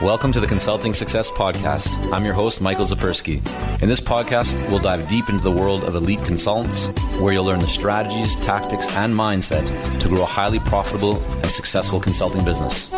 Welcome to the Consulting Success Podcast. I'm your host, Michael Zapersky. In this podcast, we'll dive deep into the world of elite consultants, where you'll learn the strategies, tactics, and mindset to grow a highly profitable and successful consulting business.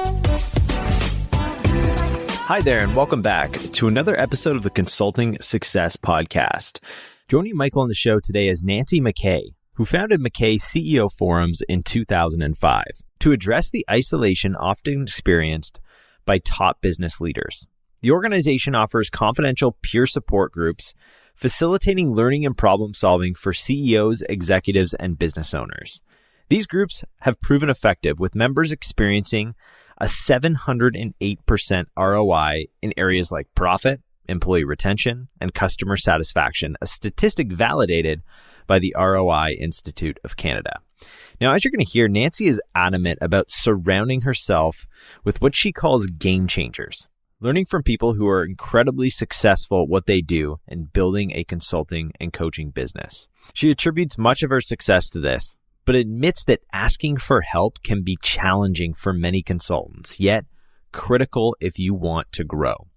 Hi there, and welcome back to another episode of the Consulting Success Podcast. Joining Michael on the show today is Nancy Mackay, who founded Mackay CEO Forums in 2005 to address the isolation often experienced by top business leaders. The organization offers confidential peer support groups, facilitating learning and problem solving for CEOs, executives, and business owners. These groups have proven effective, with members experiencing a 708% ROI in areas like profit, employee retention, and customer satisfaction, a statistic validated by the ROI Institute of Canada. Now, as you're going to hear, Nancy is adamant about surrounding herself with what she calls game changers, learning from people who are incredibly successful at what they do and building a consulting and coaching business. She attributes much of her success to this, but admits that asking for help can be challenging for many consultants, yet critical if you want to grow.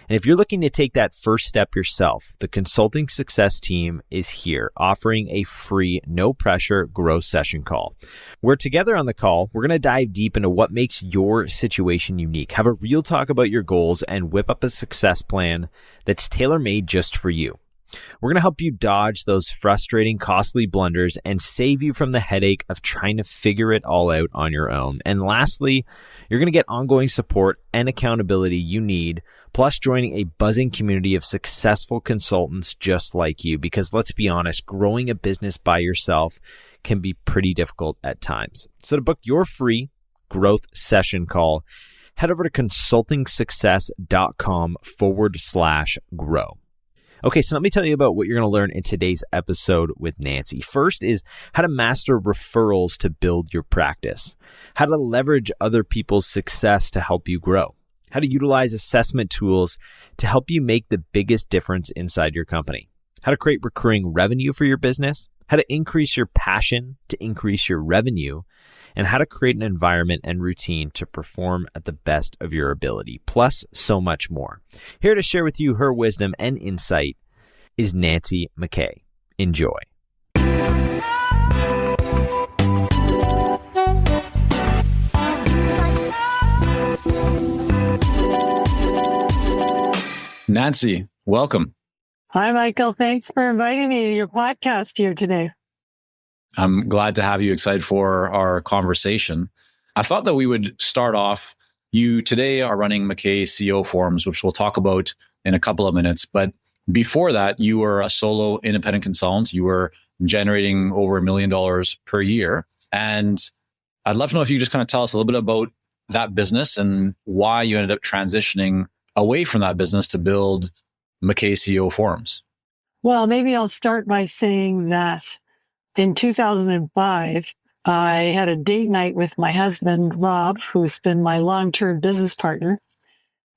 And if you're looking to take that first step yourself, the Consulting Success team is here, offering a free, no-pressure growth session call. We're together on the call. We're going to dive deep into what makes your situation unique, have a real talk about your goals, and whip up a success plan that's tailor-made just for you. We're going to help you dodge those frustrating, costly blunders and save you from the headache of trying to figure it all out on your own. And lastly, you're going to get ongoing support and accountability you need, plus joining a buzzing community of successful consultants just like you. Because let's be honest, growing a business by yourself can be pretty difficult at times. So to book your free growth session call, head over to consultingsuccess.com/grow. Okay, so let me tell you about what you're going to learn in today's episode with Nancy. First is how to master referrals to build your practice, how to leverage other people's success to help you grow, how to utilize assessment tools to help you make the biggest difference inside your company, how to create recurring revenue for your business, how to increase your passion to increase your revenue, and how to create an environment and routine to perform at the best of your ability, plus so much more. Here to share with you her wisdom and insight is Nancy Mackay. Enjoy. Nancy, welcome. Hi, Michael. Thanks for inviting me to your podcast here today. I'm glad to have you. Excited for our conversation. I thought that we would start off. You today are running Mackay CEO Forums, which we'll talk about in a couple of minutes. But before that, you were a solo independent consultant. You were generating over $1 million per year. And I'd love to know if you just kind of tell us a little bit about that business and why you ended up transitioning away from that business to build Mackay CEO Forums. Well, maybe I'll start by saying that in 2005, I had a date night with my husband, Rob, who's been my long-term business partner.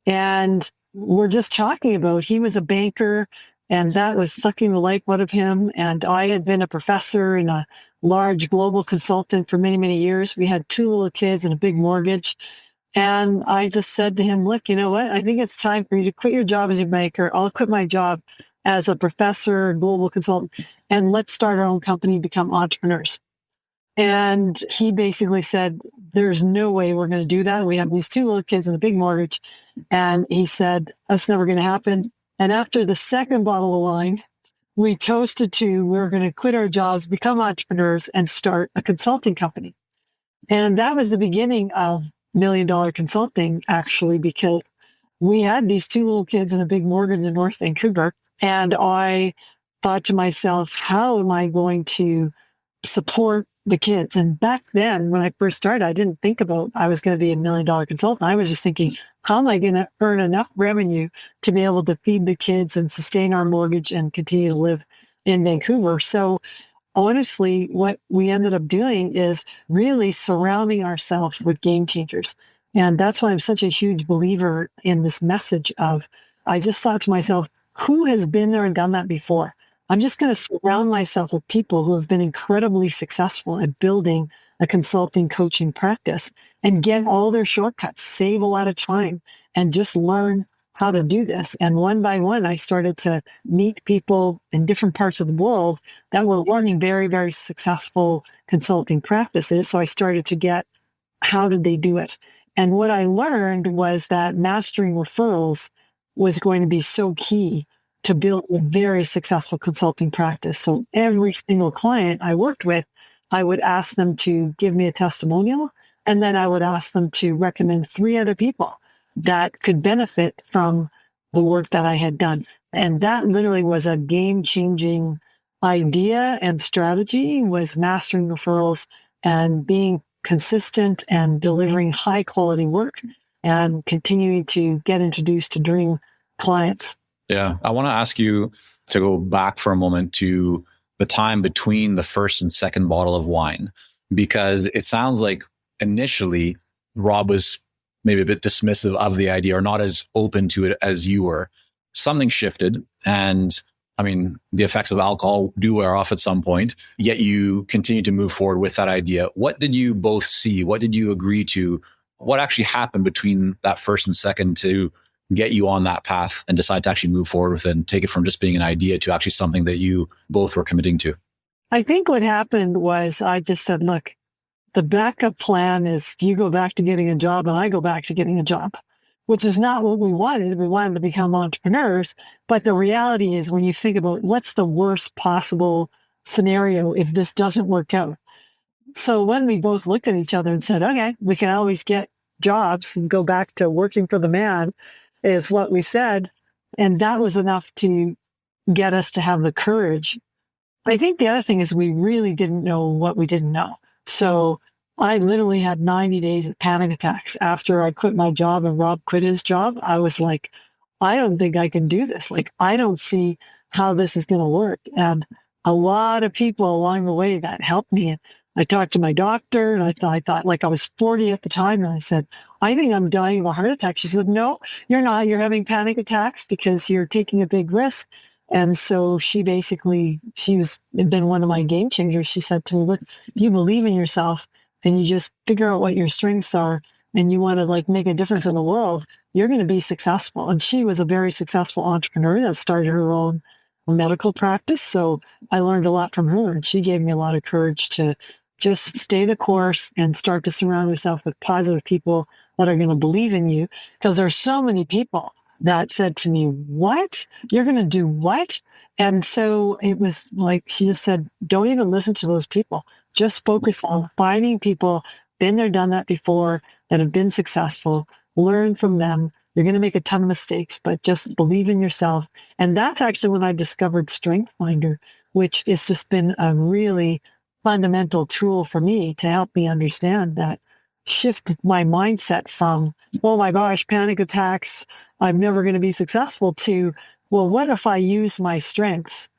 And we're just talking about, he was a banker and that was sucking the life out of him. And I had been a professor and a large global consultant for many, many years. We had 2 little kids and a big mortgage. And I just said to him, look, you know what? I think it's time for you to quit your job as a banker. I'll quit my job as a professor, global consultant, and let's start our own company, become entrepreneurs. And he basically said, there's no way we're going to do that. We have these 2 little kids and a big mortgage. And he said, that's never going to happen. And after the second bottle of wine, we toasted to, we're going to quit our jobs, become entrepreneurs, and start a consulting company. And that was the beginning of $1 Million Consulting, actually, because we had these 2 little kids and a big mortgage in North Vancouver. And I thought to myself, how am I going to support the kids? And back then, when I first started, I didn't think about I was going to be $1 million consultant. I was just thinking, how am I going to earn enough revenue to be able to feed the kids and sustain our mortgage and continue to live in Vancouver? So honestly, what we ended up doing is really surrounding ourselves with game changers. And that's why I'm such a huge believer in this message of, I just thought to myself, who has been there and done that before? I'm just going to surround myself with people who have been incredibly successful at building a consulting coaching practice. and get all their shortcuts, save a lot of time, and just learn how to do this. And one by one, I started to meet people in different parts of the world that were running very, very successful consulting practices. So I started to get, how did they do it? And what I learned was that mastering referrals was going to be so key to build a very successful consulting practice. So every single client I worked with, I would ask them to give me a testimonial, and then I would ask them to recommend 3 other people that could benefit from the work that I had done. And that literally was a game-changing idea and strategy, was mastering referrals and being consistent and delivering high quality work and continuing to get introduced to dream clients. Yeah. I want to ask you to go back for a moment to the time between the first and second bottle of wine, because it sounds like initially Rob was maybe a bit dismissive of the idea or not as open to it as you were. Something shifted. And I mean, the effects of alcohol do wear off at some point, yet you continue to move forward with that idea. What did you both see? What did you agree to? What actually happened between that first and second to get you on that path and decide to actually move forward with it and take it from just being an idea to actually something that you both were committing to? I think what happened was I just said, look, the backup plan is you go back to getting a job and I go back to getting a job, which is not what we wanted. We wanted to become entrepreneurs. But the reality is, when you think about what's the worst possible scenario if this doesn't work out. So when we both looked at each other and said, okay, we can always get jobs and go back to working for the man, is what we said. And that was enough to get us to have the courage. I think the other thing is we really didn't know what we didn't know. So I literally had 90 days of panic attacks after I quit my job and Rob quit his job. I was like, I don't think I can do this. Like, I don't see how this is going to work. And a lot of people along the way that helped me. I talked to my doctor, and I thought like I was 40 at the time. And I said, I think I'm dying of a heart attack. She said, no, you're not. You're having panic attacks because you're taking a big risk. And so she was been one of my game changers. She said to me, look, if you believe in yourself and you just figure out what your strengths are and you want to like make a difference in the world, you're going to be successful. And she was a very successful entrepreneur that started her own medical practice. So I learned a lot from her, and she gave me a lot of courage to just stay the course and start to surround yourself with positive people that are going to believe in you. Because there's so many people that said to me, what? You're going to do what? And so it was like, she just said, don't even listen to those people. Just focus on finding people, been there, done that before, that have been successful, learn from them. You're going to make a ton of mistakes, but just believe in yourself. And that's actually when I discovered Strength Finder, which has just been a really fundamental tool for me to help me understand that, shifted my mindset from, oh my gosh, panic attacks, I'm never going to be successful, to, well, what if I use my strengths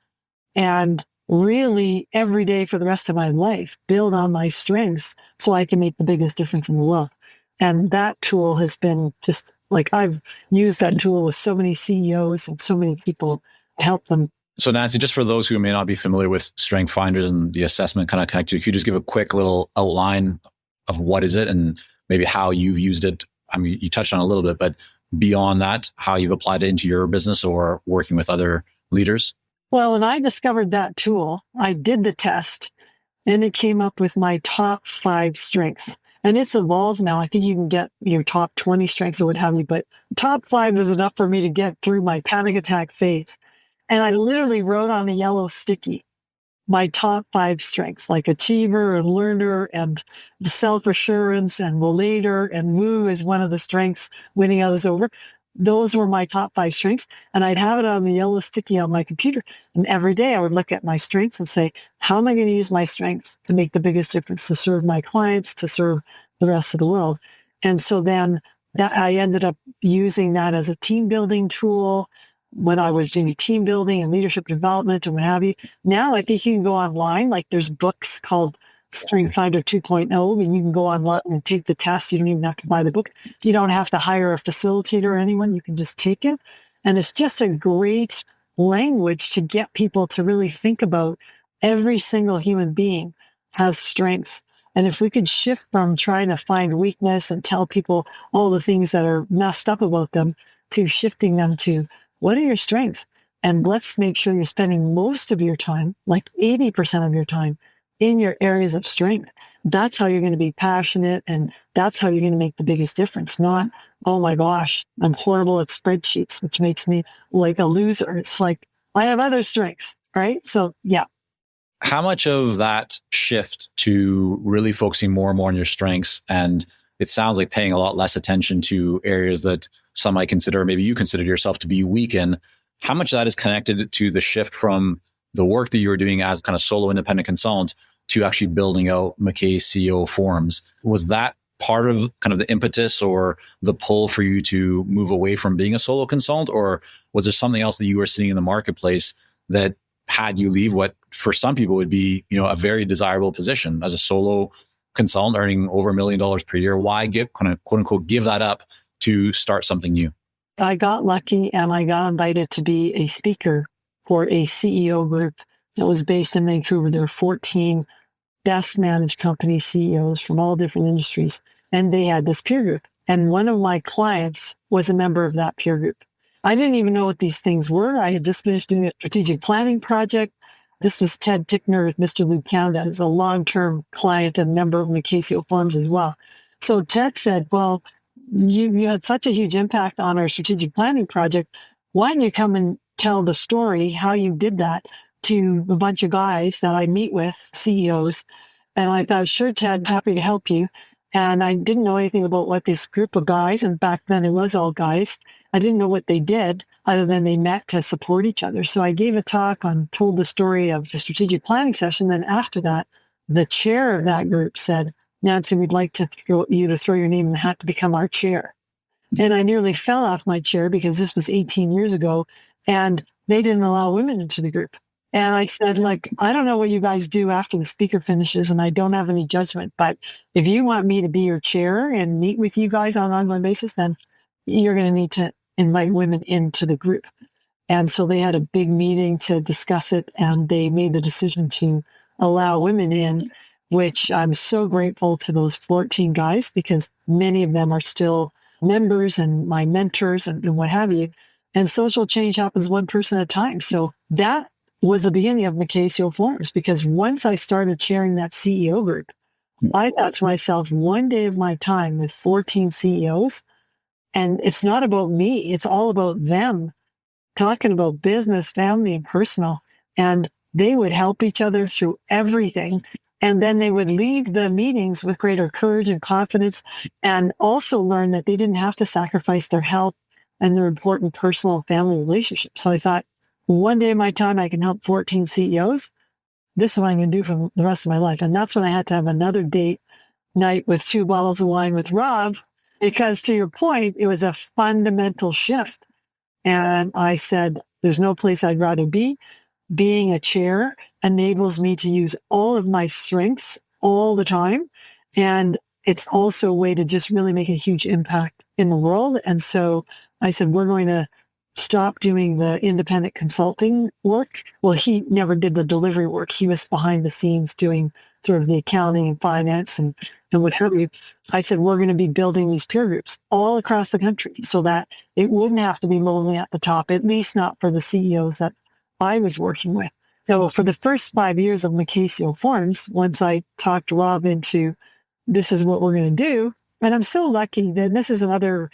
and really every day for the rest of my life build on my strengths so I can make the biggest difference in the world? And that tool has been just like, I've used that tool with so many CEOs and so many people to help them. So Nancy, just for those who may not be familiar with Strength Finders and the assessment kind of connected, could you just give a quick little outline of what is it and maybe how you've used it? I mean, you touched on it a little bit, but beyond that, how you've applied it into your business or working with other leaders? Well, when I discovered that tool, I did the test and it came up with my top 5 strengths. And it's evolved now. I think you can get your top 20 strengths or what have you, but top 5 is enough for me to get through my panic attack phase. And I literally wrote on a yellow sticky my top 5 strengths, like achiever and learner and self-assurance and relator, and woo is one of the strengths, winning others over. Those were my top 5 strengths. And I'd have it on the yellow sticky on my computer. And every day I would look at my strengths and say, how am I going to use my strengths to make the biggest difference, to serve my clients, to serve the rest of the world? And so then I ended up using that as a team building tool when I was doing team building and leadership development and what have you. Now I think you can go online, like there's books called Strength Finder 2.0, and you can go online and take the test. You don't even have to buy the book. You don't have to hire a facilitator or anyone. You can just take it. And it's just a great language to get people to really think about every single human being has strengths. And if we could shift from trying to find weakness and tell people all the things that are messed up about them to shifting them to what are your strengths? And let's make sure you're spending most of your time, like 80% of your time, in your areas of strength. That's how you're going to be passionate, and that's how you're going to make the biggest difference. Not, oh my gosh, I'm horrible at spreadsheets, which makes me like a loser. It's like, I have other strengths, right? So yeah. How much of that shift to really focusing more and more on your strengths, and it sounds like paying a lot less attention to areas that some might consider, maybe you consider yourself to be weak in, how much of that is connected to the shift from the work that you were doing as kind of solo independent consultant to actually building out Mackay CEO Forums? Was that part of kind of the impetus or the pull for you to move away from being a solo consultant? Or was there something else that you were seeing in the marketplace that had you leave what for some people would be, a very desirable position as a solo consultant earning over $1 million per year? Why give kind of quote unquote, give that up to start something new? I got lucky and I got invited to be a speaker for a CEO group that was based in Vancouver. There were 14 best managed company CEOs from all different industries. And they had this peer group. And one of my clients was a member of that peer group. I didn't even know what these things were. I had just finished doing a strategic planning project. This was Ted Tickner with Mr. Luke Canada as a long-term client and member of Mackay CEO Forums as well. So Ted said, well, you had such a huge impact on our strategic planning project. Why don't you come and tell the story, how you did that, to a bunch of guys that I meet with, CEOs. And I thought, sure, Ted, happy to help you. And I didn't know anything about what this group of guys, and back then it was all guys, I didn't know what they did other than they met to support each other. So I gave a talk told the story of the strategic planning session. Then after that, the chair of that group said, Nancy, we'd like to throw your name in the hat to become our chair. And I nearly fell off my chair because this was 18 years ago and they didn't allow women into the group. And I said, I don't know what you guys do after the speaker finishes, and I don't have any judgment, but if you want me to be your chair and meet with you guys on an ongoing basis, then you're going to need to invite women into the group. And so they had a big meeting to discuss it, and they made the decision to allow women in, which I'm so grateful to those 14 guys because many of them are still members and my mentors and what have you. And social change happens one person at a time. So that was the beginning of Mackay CEO Forums, because once I started chairing that CEO group, I thought to myself, one day of my time with 14 CEOs, and it's not about me, it's all about them talking about business, family, and personal. And they would help each other through everything. And then they would leave the meetings with greater courage and confidence, and also learn that they didn't have to sacrifice their health and their important personal and family relationships. So I thought, one day of my time, I can help 14 CEOs. This is what I'm going to do for the rest of my life. And that's when I had to have another date night with 2 bottles of wine with Rob, because to your point, it was a fundamental shift. And I said, there's no place I'd rather be. Being a chair enables me to use all of my strengths all the time. And it's also a way to just really make a huge impact in the world. And so I said, we're going to stop doing the independent consulting work. Well, he never did the delivery work. He was behind the scenes doing sort of the accounting and finance and what have you. I said, we're going to be building these peer groups all across the country so that it wouldn't have to be lonely at the top, at least not for the CEOs that I was working with. So for the first 5 years of Mackay CEO Forums, once I talked Rob into this is what we're going to do, and I'm so lucky that this is another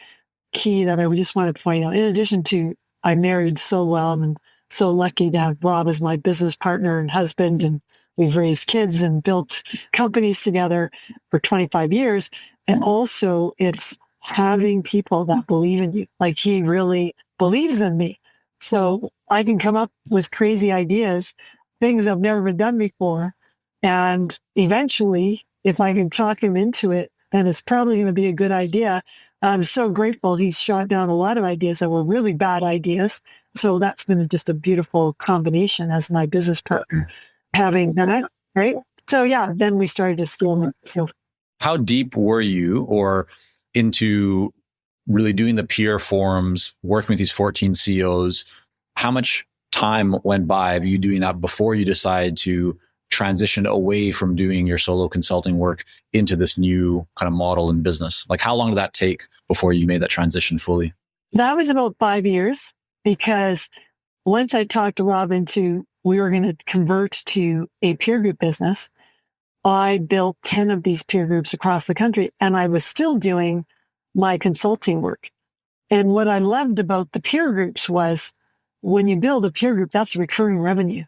key that I would just want to point out. In addition to I married so well and so lucky to have Rob as my business partner and husband, and we've raised kids and built companies together for 25 years. And also it's having people that believe in you. Like he really believes in me. So I can come up with crazy ideas, things that have never been done before. And eventually, if I can talk him into it, then it's probably going to be a good idea. I'm so grateful he's shot down a lot of ideas that were really bad ideas. So that's been just a beautiful combination as my business partner having that, right? So yeah, then we started to scale it. So how deep were you or into really doing the peer forums, working with these 14 CEOs? How much time went by of you doing that before you decided to transitioned away from doing your solo consulting work into this new kind of model in business? Like, how long did that take before you made that transition fully? That was about 5 years, because once I talked to Rob into we were going to convert to a peer group business, I built 10 of these peer groups across the country, and I was still doing my consulting work. And what I loved about the peer groups was when you build a peer group, that's recurring revenue.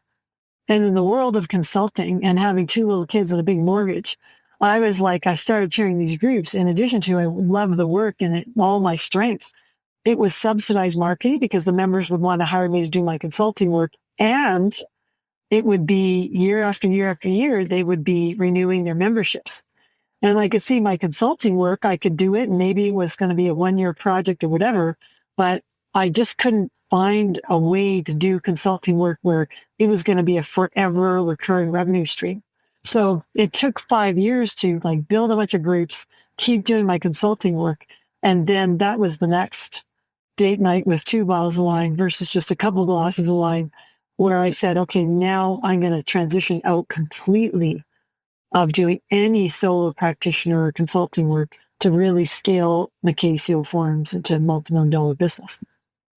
And in the world of consulting and having two little kids and a big mortgage, I was like, I started chairing these groups. In addition to, I love the work and all my strengths. It was subsidized marketing because the members would want to hire me to do my consulting work. And it would be year after year after year, they would be renewing their memberships. And I could see my consulting work, I could do it. And maybe it was going to be a 1-year project or whatever, but I just couldn't find a way to do consulting work where it was going to be a forever recurring revenue stream. So it took 5 years to like build a bunch of groups, keep doing my consulting work. And then that was the next date night with 2 bottles of wine versus just a couple of glasses of wine, where I said, okay, now I'm going to transition out completely of doing any solo practitioner or consulting work to really scale Mackay CEO Forums into a multi-million dollar business.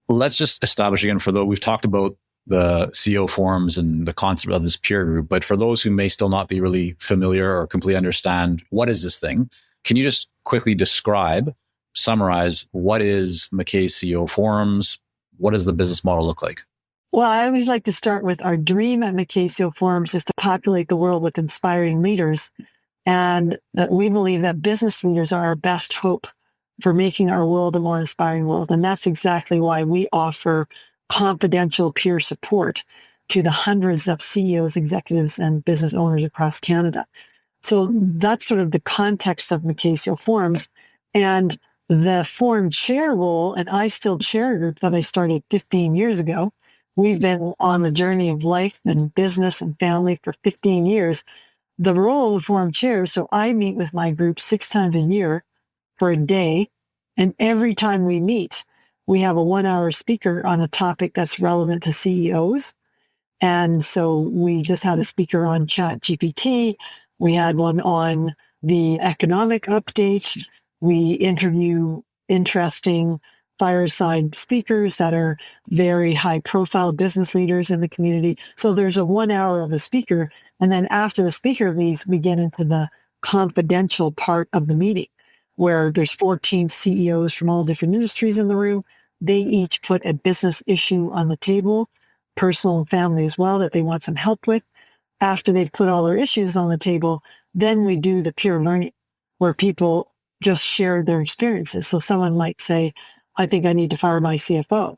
Let's just establish again, for those, we've talked about the CEO Forums and the concept of this peer group, but for those who may still not be really familiar or completely understand, what is this thing? Can you just quickly summarize what is Mackay CEO Forums? What does the business model look like? Well, I always like to start with our dream at Mackay CEO Forums is to populate the world with inspiring leaders. And that we believe that business leaders are our best hope for making our world a more inspiring world. And that's exactly why we offer confidential peer support to the hundreds of CEOs, executives, and business owners across Canada. So that's sort of the context of Mackay CEO Forums. And the forum chair role, and I still chair a group that I started 15 years ago. We've been on the journey of life and business and family for 15 years. The role of the forum chair, so I meet with my group 6 times a year for a day. And every time we meet, we have a 1-hour speaker on a topic that's relevant to CEOs. And so we just had a speaker on ChatGPT. We had one on the economic update. We interview interesting fireside speakers that are very high profile business leaders in the community. So there's a 1 hour of a speaker. And then after the speaker leaves, we get into the confidential part of the meeting where there's 14 CEOs from all different industries in the room. They each put a business issue on the table, personal and family as well, that they want some help with. After they've put all their issues on the table, then we do the peer learning where people just share their experiences. So someone might say, I think I need to fire my CFO.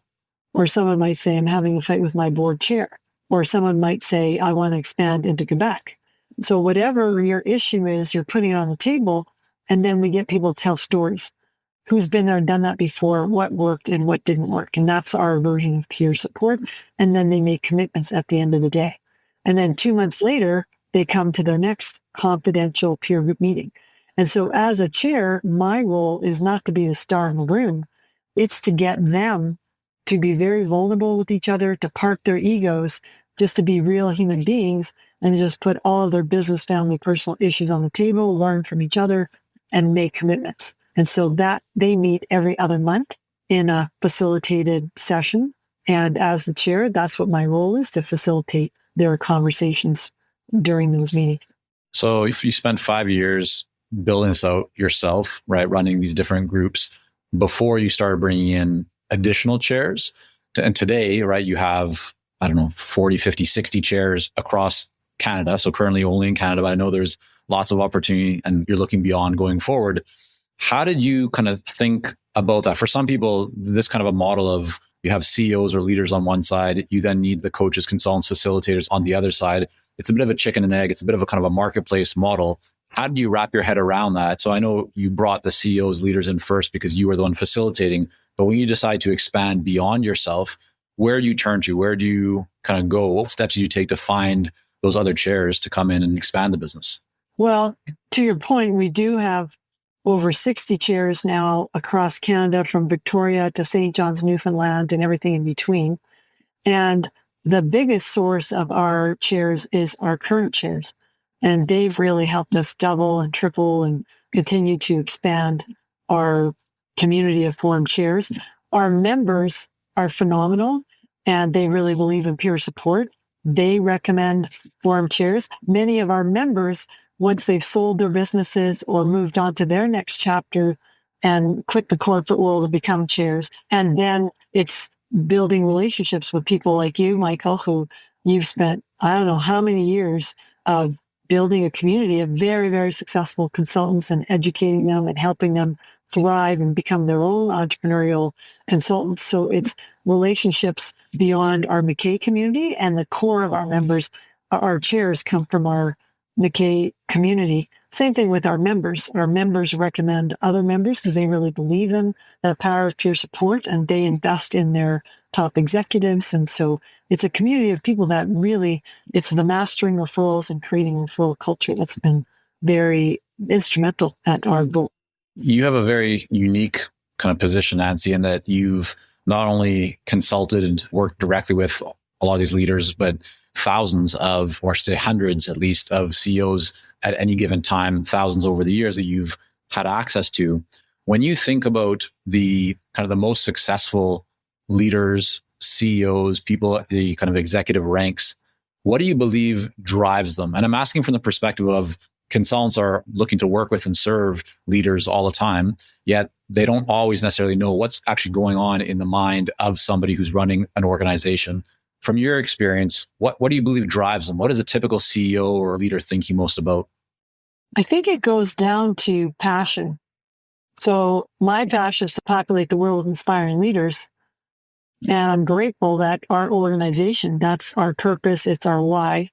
Or someone might say, I'm having a fight with my board chair. Or someone might say, I want to expand into Quebec. So whatever your issue is, you're putting it on the table. And then we get people to tell stories. Who's been there and done that before, what worked and what didn't work. And that's our version of peer support. And then they make commitments at the end of the day. And then 2 months later, they come to their next confidential peer group meeting. And so as a chair, my role is not to be the star in the room. It's to get them to be very vulnerable with each other, to park their egos, just to be real human beings and just put all of their business, family, personal issues on the table, learn from each other and make commitments. And so that they meet every other month in a facilitated session. And as the chair, that's what my role is, to facilitate their conversations during those meetings. So if you spent 5 years building this out yourself, right, running these different groups before you started bringing in additional chairs, and today, right, you have, 40, 50, 60 chairs across Canada. So currently only in Canada, but I know there's lots of opportunity and you're looking beyond going forward. How did you kind of think about that? For some people, this kind of a model of you have CEOs or leaders on one side, you then need the coaches, consultants, facilitators on the other side. It's a bit of a chicken and egg. It's a bit of a kind of a marketplace model. How did you wrap your head around that? So I know you brought the CEOs, leaders in first because you were the one facilitating, but when you decide to expand beyond yourself, where do you turn to? Where do you kind of go? What steps do you take to find those other chairs to come in and expand the business? Well, to your point, we do have over 60 chairs now across Canada, from Victoria to St. John's, Newfoundland, and everything in between. And the biggest source of our chairs is our current chairs. And they've really helped us double and triple and continue to expand our community of forum chairs. Our members are phenomenal and they really believe in peer support. They recommend forum chairs. Many of our members, once they've sold their businesses or moved on to their next chapter and quit the corporate world and become chairs. And then it's building relationships with people like you, Michael, who you've spent, I don't know how many years of building a community of very, very successful consultants and educating them and helping them thrive and become their own entrepreneurial consultants. So it's relationships beyond our Mackay community, and the core of our members, our chairs come from our Mackay community. Same thing with our members. Our members recommend other members because they really believe in the power of peer support and they invest in their top executives. And so it's a community of people that really, it's the mastering referrals and creating referral culture that's been very instrumental at our goal. You have a very unique kind of position, Nancy, in that you've not only consulted and worked directly with a lot of these leaders, but thousands of, or I should say hundreds at least, of CEOs at any given time, thousands over the years that you've had access to. When you think about the kind of the most successful leaders, CEOs, people at the kind of executive ranks, what do you believe drives them? And I'm asking from the perspective of consultants are looking to work with and serve leaders all the time, yet they don't always necessarily know what's actually going on in the mind of somebody who's running an organization. From your experience, what do you believe drives them? What does a typical CEO or leader thinking most about? I think it goes down to passion. So my passion is to populate the world with inspiring leaders. And I'm grateful that our organization, that's our purpose, it's our why.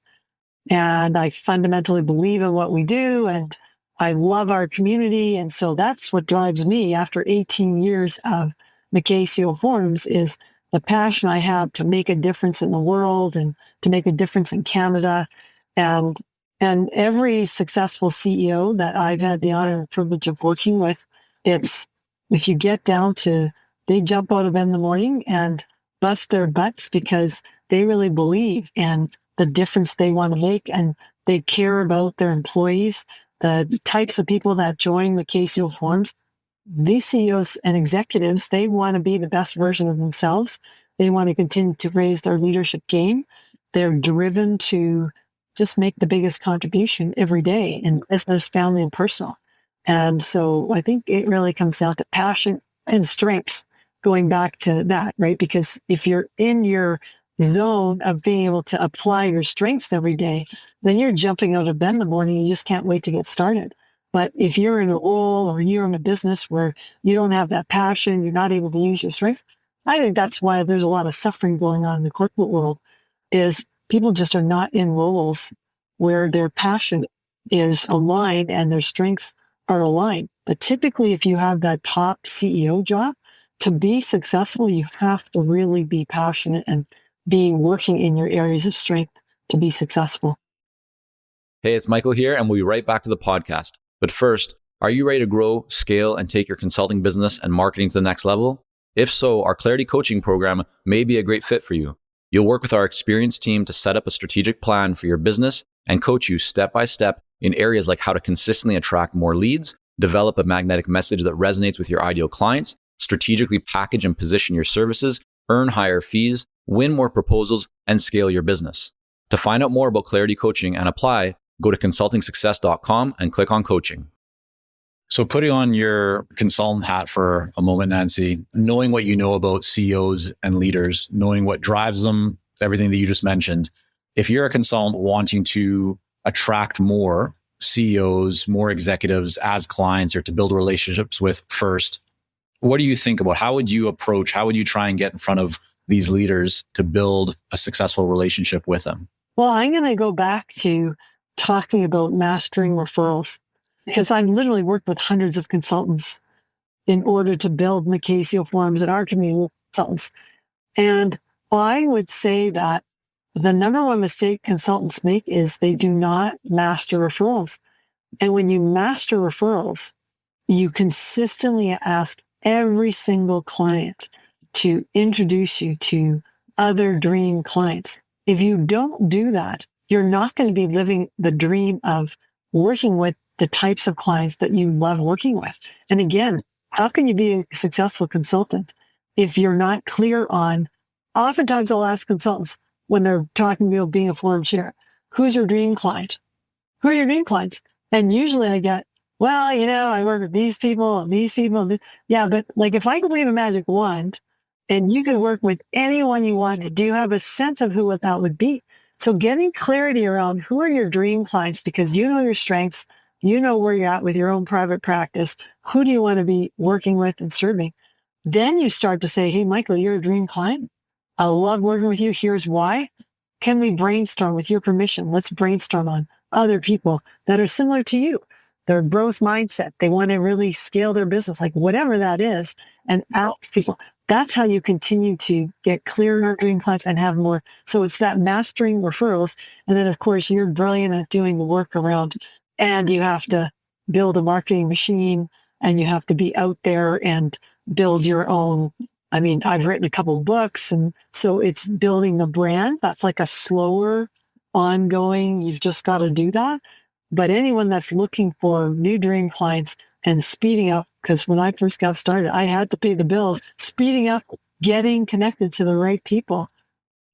And I fundamentally believe in what we do and I love our community. And so that's what drives me after 18 years of Mackay CEO Forums is the passion I have to make a difference in the world and to make a difference in Canada. And every successful CEO that I've had the honor and privilege of working with, it's if you get down to they jump out of bed in the morning and bust their butts because they really believe in the difference they want to make and they care about their employees, the types of people that join Mackay CEO Forums. These CEOs and executives, they want to be the best version of themselves. They want to continue to raise their leadership game. They're driven to just make the biggest contribution every day in business, family, and personal. And so I think it really comes down to passion and strengths, going back to that, right? Because if you're in your zone of being able to apply your strengths every day, then you're jumping out of bed in the morning. You just can't wait to get started. But if you're in a role or you're in a business where you don't have that passion, you're not able to use your strengths, I think that's why there's a lot of suffering going on in the corporate world is people just are not in roles where their passion is aligned and their strengths are aligned. But typically, if you have that top CEO job, to be successful, you have to really be passionate and be working in your areas of strength to be successful. Hey, it's Michael here, and we'll be right back to the podcast. But first, are you ready to grow, scale, and take your consulting business and marketing to the next level? If so, our Clarity Coaching program may be a great fit for you. You'll work with our experienced team to set up a strategic plan for your business and coach you step by step in areas like how to consistently attract more leads, develop a magnetic message that resonates with your ideal clients, strategically package and position your services, earn higher fees, win more proposals, and scale your business. To find out more about Clarity Coaching and apply, go to consultingsuccess.com and click on coaching. So putting on your consultant hat for a moment, Nancy, knowing what you know about CEOs and leaders, knowing what drives them, everything that you just mentioned, if you're a consultant wanting to attract more CEOs, more executives as clients or to build relationships with first, what do you think about? How would you approach, how would you try and get in front of these leaders to build a successful relationship with them? Well, I'm going to go back to talking about mastering referrals because I've literally worked with hundreds of consultants in order to build Mackay CEO Forums in our community of consultants. And I would say that the number one mistake consultants make is they do not master referrals. And when you master referrals, you consistently ask every single client to introduce you to other dream clients. If you don't do that, you're not going to be living the dream of working with the types of clients that you love working with. And again, how can you be a successful consultant if you're not clear on, oftentimes I'll ask consultants when they're talking about being a forum chair, who's your dream client? Who are your dream clients? And usually I get, well, I work with these people and these people. Yeah, but like if I could wave a magic wand and you could work with anyone you wanted, do you have a sense of who that would be? So getting clarity around who are your dream clients, because you know your strengths, you know where you're at with your own private practice. Who do you want to be working with and serving? Then you start to say, hey, Michael, you're a dream client. I love working with you. Here's why. Can we brainstorm with your permission? Let's brainstorm on other people that are similar to you. Their growth mindset. They want to really scale their business, like whatever that is, and ask people. That's how you continue to get clearer dream clients and have more. So it's that mastering referrals. And then, of course, you're brilliant at doing the work around, and you have to build a marketing machine, and you have to be out there and build your own. I mean, I've written a couple of books, and so it's building the brand. That's like a slower, ongoing, you've just got to do that. But anyone that's looking for new dream clients and speeding up, because when I first got started, I had to pay the bills, speeding up, getting connected to the right people.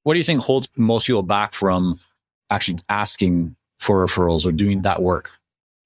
What do you think holds most people back from actually asking for referrals or doing that work?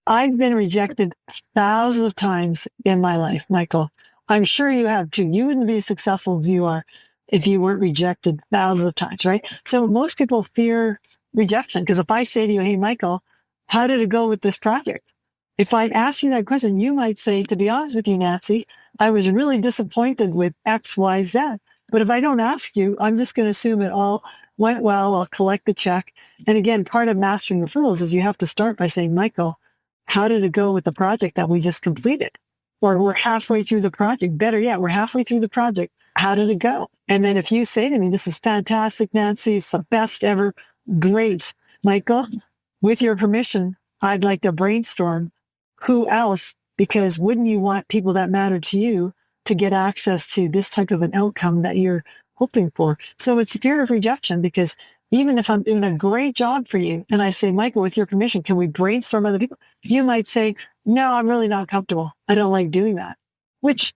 I've been rejected thousands of times in my life, Michael. I'm sure you have too. You wouldn't be as successful as you are if you weren't rejected thousands of times, right? So most people fear rejection, because if I say to you, hey, Michael, how did it go with this project? If I ask you that question, you might say, to be honest with you, Nancy, I was really disappointed with X, Y, Z. But if I don't ask you, I'm just going to assume it all went well. I'll collect the check. And again, part of mastering referrals is you have to start by saying, Michael, how did it go with the project that we just completed? Or we're halfway through the project. Better yet, we're halfway through the project. How did it go? And then if you say to me, this is fantastic, Nancy, it's the best ever. Great. Michael, with your permission, I'd like to brainstorm who else, because wouldn't you want people that matter to you to get access to this type of an outcome that you're hoping for? So it's fear of rejection, because even if I'm doing a great job for you and I say, Michael, with your permission, can we brainstorm other people? You might say, no, I'm really not comfortable. I don't like doing that, which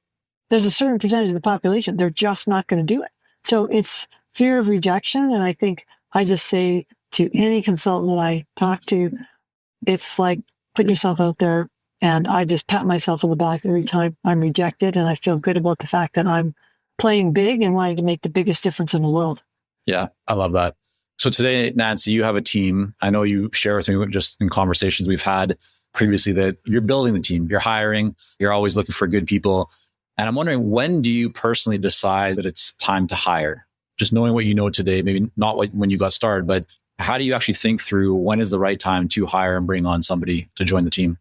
there's a certain percentage of the population, they're just not going to do it. So it's fear of rejection. And I think I just say to any consultant that I talk to, it's like putting yourself out there. And I just pat myself on the back every time I'm rejected. And I feel good about the fact that I'm playing big and wanting to make the biggest difference in the world. Yeah, I love that. So today, Nancy, you have a team. I know you share with me just in conversations we've had previously that you're building the team, you're hiring, you're always looking for good people. And I'm wondering, when do you personally decide that it's time to hire? Just knowing what you know today, maybe not when you got started, but how do you actually think through when is the right time to hire and bring on somebody to join the team?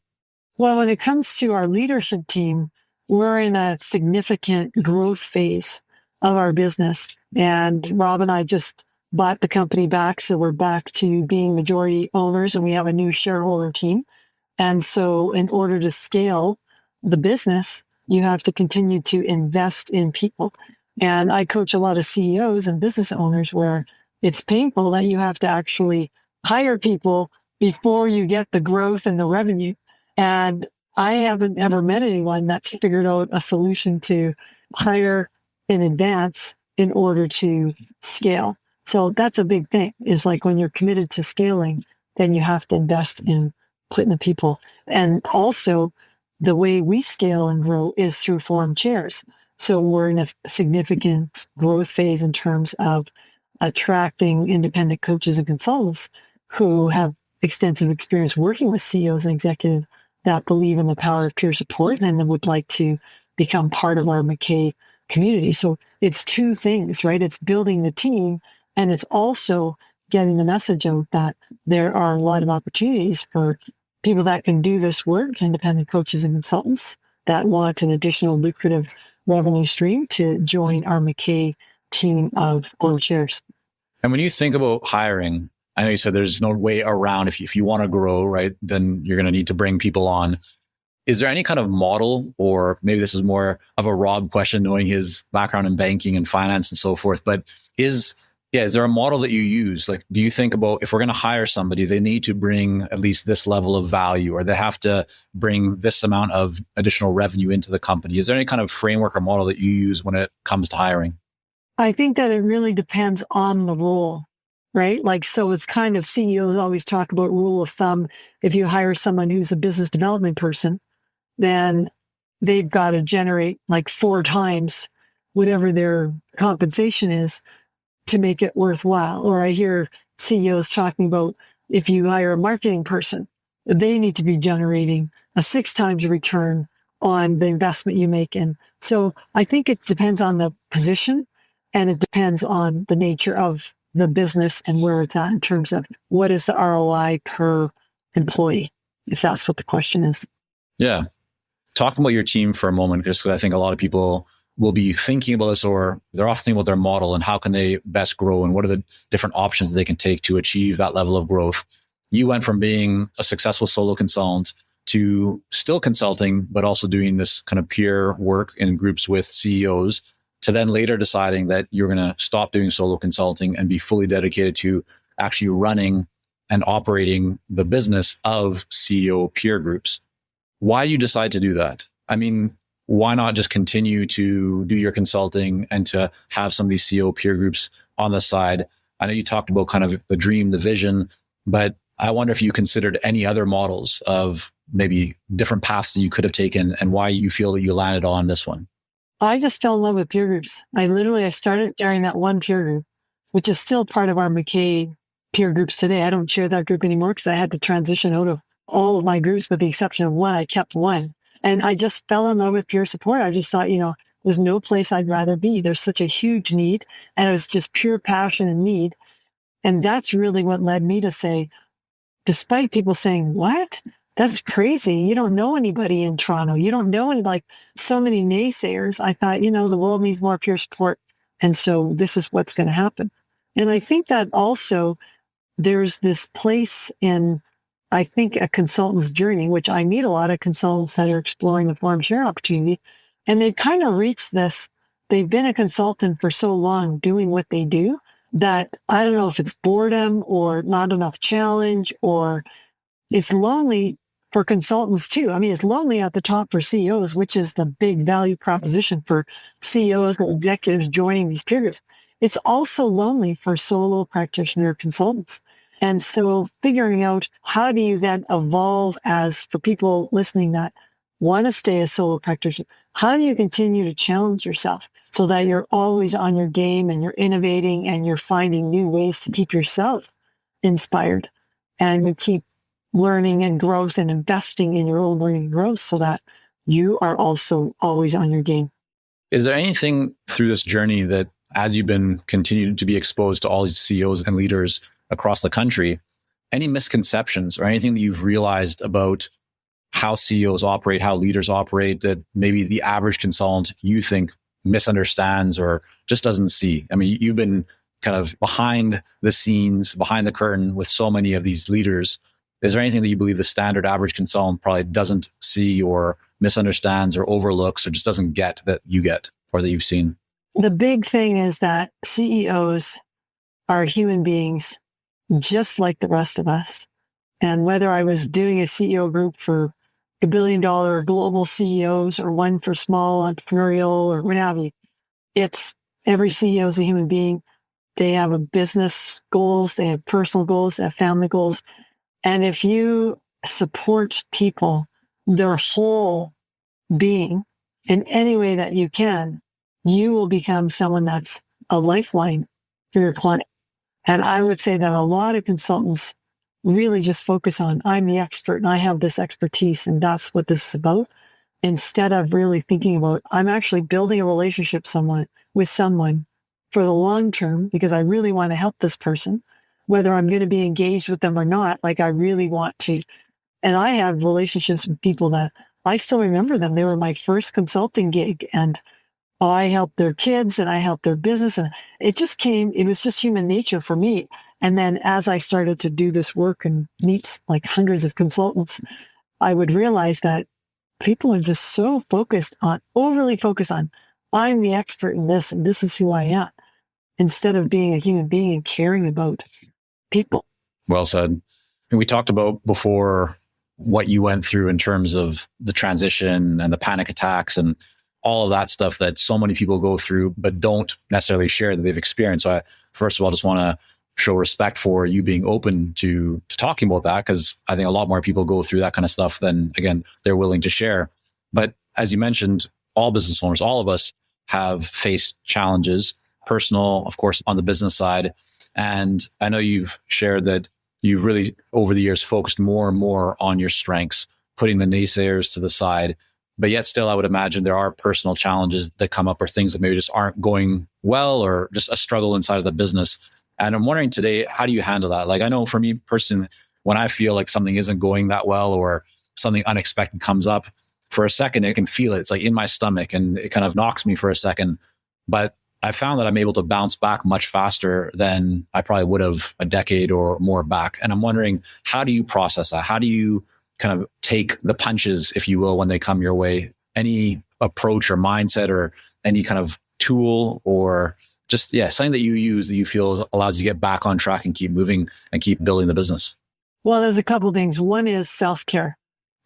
Well, when it comes to our leadership team, we're in a significant growth phase of our business. And Rob and I just bought the company back. So we're back to being majority owners, and we have a new shareholder team. And so in order to scale the business, you have to continue to invest in people. And I coach a lot of CEOs and business owners where it's painful that you have to actually hire people before you get the growth and the revenue. And I haven't ever met anyone that's figured out a solution to hire in advance in order to scale. So that's a big thing, is like when you're committed to scaling, then you have to invest in putting the people. And also the way we scale and grow is through forum chairs. So we're in a significant growth phase in terms of attracting independent coaches and consultants who have extensive experience working with CEOs and executives that believe in the power of peer support and then would like to become part of our Mackay community. So it's two things, right? It's building the team, and it's also getting the message out that there are a lot of opportunities for people that can do this work, independent coaches and consultants that want an additional lucrative revenue stream, to join our Mackay team of forum chairs. And when you think about hiring, I know you said there's no way around. If you want to grow, right, then you're going to need to bring people on. Is there any kind of model, or maybe this is more of a Rob question, knowing his background in banking and finance and so forth, but is Yeah. Is there a model that you use? Like, do you think about if we're going to hire somebody, they need to bring at least this level of value, or they have to bring this amount of additional revenue into the company? Is there any kind of framework or model that you use when it comes to hiring? I think that it really depends on the role, right? Like, so it's kind of CEOs always talk about rule of thumb. If you hire someone who's a business development person, then they've got to generate like 4 times whatever their compensation is to make it worthwhile. Or I hear CEOs talking about if you hire a marketing person, they need to be generating a 6 times return on the investment you make in. So I think it depends on the position, and it depends on the nature of the business and where it's at in terms of what is the ROI per employee, if that's what the question is. Yeah. Talk about your team for a moment, just because I think a lot of people will be thinking about this, or they're often thinking about their model and how can they best grow and what are the different options they can take to achieve that level of growth. You went from being a successful solo consultant to still consulting, but also doing this kind of peer work in groups with CEOs, to then later deciding that you're going to stop doing solo consulting and be fully dedicated to actually running and operating the business of CEO peer groups. Why do you decide to do that? I mean, why not just continue to do your consulting and to have some of these CEO peer groups on the side? I know you talked about kind of the dream, the vision, but I wonder if you considered any other models of maybe different paths that you could have taken and why you feel that you landed on this one. I just fell in love with peer groups. I started sharing that one peer group, which is still part of our Mackay peer groups today. I don't share that group anymore because I had to transition out of all of my groups with the exception of one. I kept one. And I just fell in love with peer support. I just thought, there's no place I'd rather be. There's such a huge need. And it was just pure passion and need. And that's really what led me to say, despite people saying, what? That's crazy. You don't know anybody in Toronto. You don't know any, like so many naysayers. I thought, the world needs more peer support. And so this is what's going to happen. And I think that also there's this place in, I think, a consultant's journey, which I meet a lot of consultants that are exploring the forum share opportunity. And they've kind of reached this. They've been a consultant for so long doing what they do that I don't know if it's boredom or not enough challenge, or it's lonely for consultants too. I mean, it's lonely at the top for CEOs, which is the big value proposition for CEOs and executives joining these peer groups. It's also lonely for solo practitioner consultants. And so figuring out how do you then evolve as for people listening that want to stay a solo practitioner, how do you continue to challenge yourself so that you're always on your game and you're innovating and you're finding new ways to keep yourself inspired and you keep learning and growth and investing in your own learning and growth so that you are also always on your game. Is there anything through this journey that as you've been continuing to be exposed to all these CEOs and leaders across the country, any misconceptions or anything that you've realized about how CEOs operate, how leaders operate that maybe the average consultant you think misunderstands or just doesn't see? I mean, you've been kind of behind the scenes, behind the curtain with so many of these leaders. Is there anything that you believe the standard average consultant probably doesn't see or misunderstands or overlooks or just doesn't get that you get or that you've seen? The big thing is that CEOs are human beings just like the rest of us. And whether I was doing a CEO group for $1 billion global CEOs or one for small entrepreneurial or what have you, it's every CEO is a human being. They have a business goals, they have personal goals, they have family goals. And if you support people, their whole being in any way that you can, you will become someone that's a lifeline for your client. And I would say that a lot of consultants really just focus on, I'm the expert and I have this expertise and that's what this is about. Instead of really thinking about, I'm actually building a relationship with someone for the long term because I really want to help this person, whether I'm going to be engaged with them or not. Like I really want to. And I have relationships with people that I still remember them. They were my first consulting gig and I helped their kids and I helped their business. And it was just human nature for me. And then as I started to do this work and meet like hundreds of consultants, I would realize that people are just so overly focused on, I'm the expert in this and this is who I am. instead of being a human being and caring about people. Well said. And we talked about before what you went through in terms of the transition and the panic attacks and all of that stuff that so many people go through, but don't necessarily share that they've experienced. So I, first of all, just want to show respect for you being open to talking about that, because I think a lot more people go through that kind of stuff than, again, they're willing to share. But as you mentioned, all business owners, all of us have faced challenges, personal, of course, on the business side. And I know you've shared that you've really, over the years, focused more and more on your strengths, putting the naysayers to the side. But yet still, I would imagine there are personal challenges that come up or things that maybe just aren't going well or just a struggle inside of the business. And I'm wondering today, how do you handle that? Like, I know for me personally, when I feel like something isn't going that well or something unexpected comes up, for a second, I can feel it. It's like in my stomach and it kind of knocks me for a second. But I found that I'm able to bounce back much faster than I probably would have a decade or more back. And I'm wondering, how do you process that? How do you kind of take the punches, if you will, when they come your way? Any approach or mindset or any kind of tool or just, something that you use that you feel allows you to get back on track and keep moving and keep building the business? Well, there's a couple of things. One is self-care.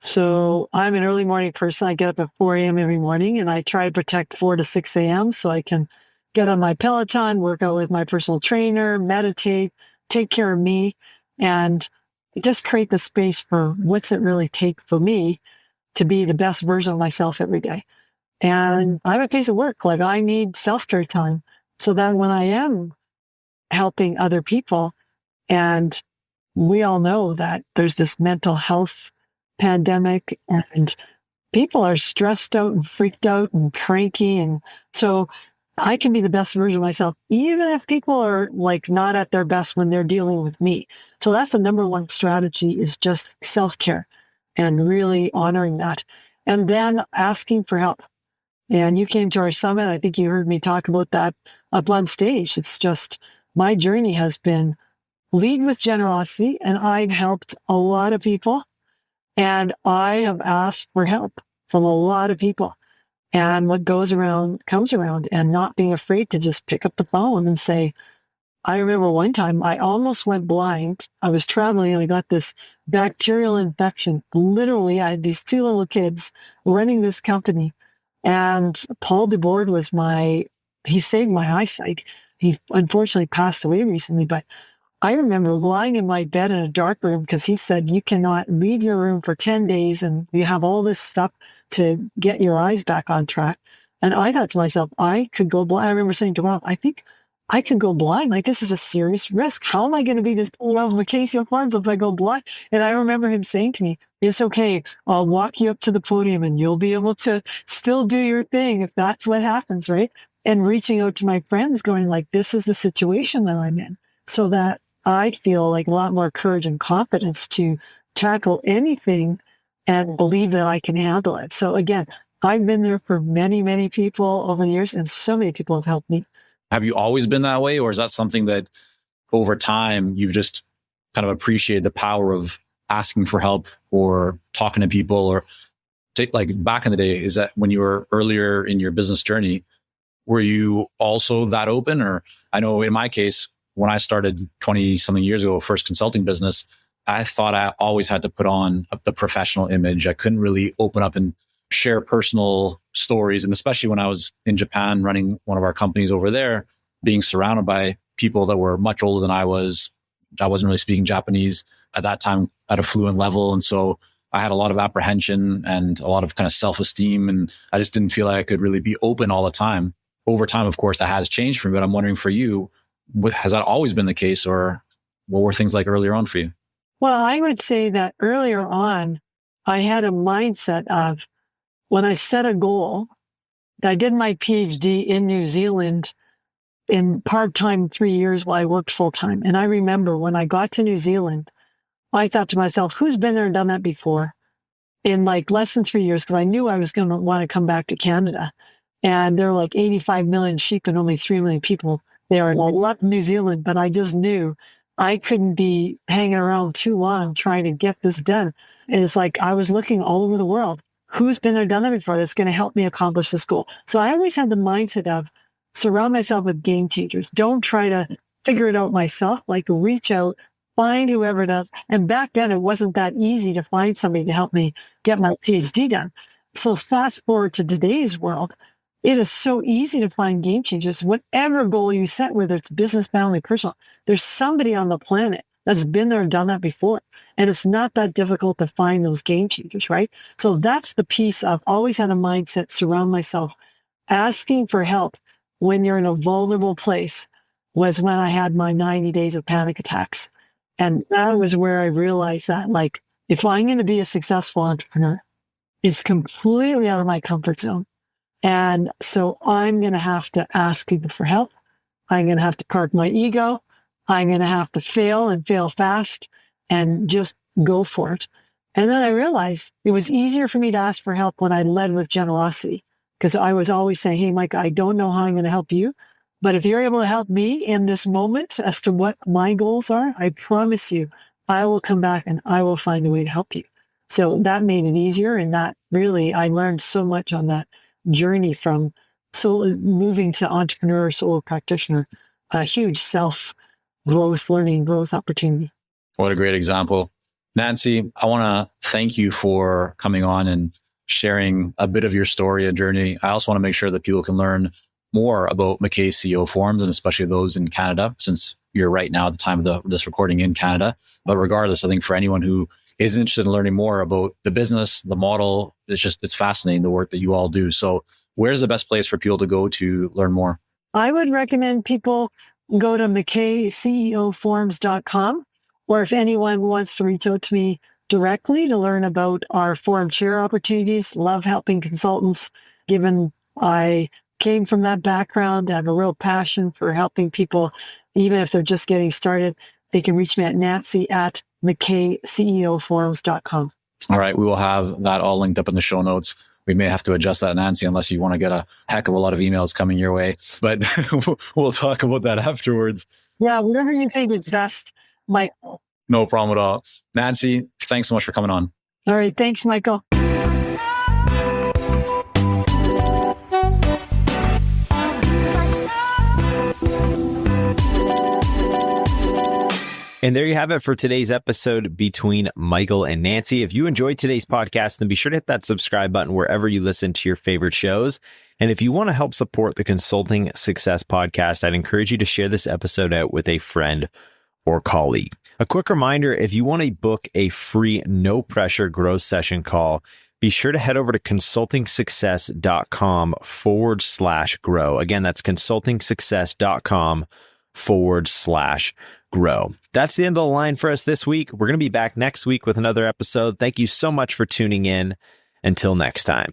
So I'm an early morning person. I get up at 4 a.m. every morning and I try to protect 4 to 6 a.m. so I can get on my Peloton, work out with my personal trainer, meditate, take care of me, and just create the space for what's it really take for me to be the best version of myself every day. And I have a piece of work, like I need self-care time so that when I am helping other people, and we all know that there's this mental health pandemic and people are stressed out and freaked out and cranky. And so I can be the best version of myself, even if people are like not at their best when they're dealing with me. So that's the number one strategy, is just self-care and really honoring that. And then asking for help. And you came to our summit. I think you heard me talk about that up on stage. It's just, my journey has been lead with generosity, and I've helped a lot of people. And I have asked for help from a lot of people. And what goes around comes around, and not being afraid to just pick up the phone and say, I remember one time I almost went blind. I was traveling and I got this bacterial infection. Literally, I had these 2 little kids running this company. And Paul DeBoard was he saved my eyesight. He unfortunately passed away recently, but I remember lying in my bed in a dark room because he said, you cannot leave your room for 10 days and you have all this stuff to get your eyes back on track. And I thought to myself, I could go blind. I remember saying to Rob, I think I could go blind. Like, this is a serious risk. How am I going to be this Mackay CEO Forums if I go blind? And I remember him saying to me, it's okay. I'll walk you up to the podium and you'll be able to still do your thing if that's what happens, right? And reaching out to my friends going like, this is the situation that I'm in, so that I feel like a lot more courage and confidence to tackle anything and believe that I can handle it. So again, I've been there for many, many people over the years, and so many people have helped me. Have you always been that way? Or is that something that over time you've just kind of appreciated the power of asking for help or talking to people? Or like back in the day, is that when you were earlier in your business journey, were you also that open? Or I know in my case, when I started 20 something years ago, first consulting business, I thought I always had to put on the professional image. I couldn't really open up and share personal stories. And especially when I was in Japan running one of our companies over there, being surrounded by people that were much older than I was. I wasn't really speaking Japanese at that time at a fluent level. And so I had a lot of apprehension and a lot of kind of self-esteem. And I just didn't feel like I could really be open all the time. Over time, of course, that has changed for me. But I'm wondering for you, has that always been the case, or what were things like earlier on for you? Well, I would say that earlier on, I had a mindset of, when I set a goal, I did my PhD in New Zealand in part-time 3 years while I worked full-time. And I remember when I got to New Zealand, I thought to myself, who's been there and done that before in like less than 3 years? Because I knew I was going to want to come back to Canada. And there were like 85 million sheep and only 3 million people there. And I loved New Zealand, but I just knew I couldn't be hanging around too long trying to get this done. And it's like I was looking all over the world. Who's been there, done that before that's going to help me accomplish this goal? So I always had the mindset of, surround myself with game changers. Don't try to figure it out myself. Like reach out, find whoever does. And back then it wasn't that easy to find somebody to help me get my PhD done. So fast forward to today's world, it is so easy to find game changers. Whatever goal you set, whether it's business, family, personal, there's somebody on the planet that's been there and done that before. And it's not that difficult to find those game changers, right? So that's the piece I've always had a mindset, surround myself. Asking for help when you're in a vulnerable place was when I had my 90 days of panic attacks. And that was where I realized that, like, if I'm going to be a successful entrepreneur, it's completely out of my comfort zone. And so I'm going to have to ask people for help. I'm going to have to park my ego. I'm going to have to fail and fail fast and just go for it. And then I realized it was easier for me to ask for help when I led with generosity, because I was always saying, hey, Mike, I don't know how I'm going to help you, but if you're able to help me in this moment as to what my goals are, I promise you, I will come back and I will find a way to help you. So that made it easier. And that really, I learned so much on that journey from moving to entrepreneur, solo practitioner, a huge self-growth, learning growth opportunity. What a great example. Nancy, I want to thank you for coming on and sharing a bit of your story and journey. I also want to make sure that people can learn more about Mackay CEO Forums, and especially those in Canada, since you're right now at the time of this recording in Canada. But regardless, I think for anyone who is interested in learning more about the business, the model, it's fascinating the work that you all do. So where's the best place for people to go to learn more? I would recommend people go to MackayCEOforums.com, or if anyone wants to reach out to me directly to learn about our forum chair opportunities, love helping consultants, given I came from that background, I have a real passion for helping people, even if they're just getting started. They can reach me at nancy@MackayCEOforums.com. All right. We will have that all linked up in the show notes. We may have to adjust that, Nancy, unless you want to get a heck of a lot of emails coming your way. But we'll talk about that afterwards. Yeah, whatever you think is best, Michael. No problem at all. Nancy, thanks so much for coming on. All right. Thanks, Michael. And there you have it for today's episode between Michael and Nancy. If you enjoyed today's podcast, then be sure to hit that subscribe button wherever you listen to your favorite shows. And if you want to help support the Consulting Success Podcast, I'd encourage you to share this episode out with a friend or colleague. A quick reminder, if you want to book a free, no pressure growth session call, be sure to head over to consultingsuccess.com/grow. Again, that's consultingsuccess.com/grow. That's the end of the line for us this week. We're going to be back next week with another episode. Thank you so much for tuning in. Until next time.